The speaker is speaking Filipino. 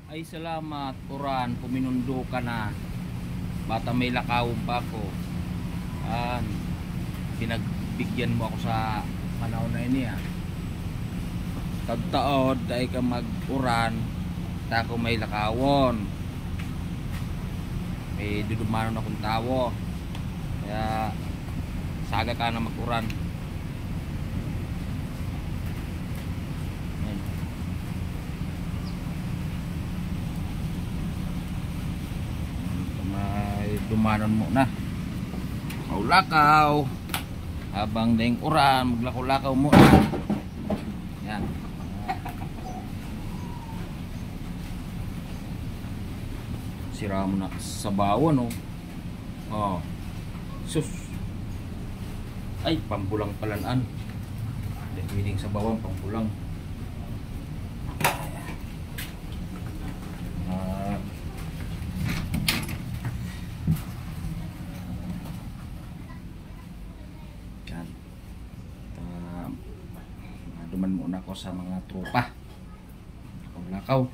Ay salamat, Uran, puminundo ka na. Bata may lakawon pa ako. Pinagbigyan mo ako sa panahon na ini. Tagtaod, dahil ka mag-uran, tako may lakawon. May dudumanon akong tawo. Kaya, saga ka na mag-uran. Dumanon mo na maulakaw habang daing uran maglakaw-lakaw mo na. Yan, sira mo na sa bawon. Oh, sus, ay pambulang palanaan, hindi pwedeng sa bawang pambulang. Duman muna ako sa mga tropa. Lakaw.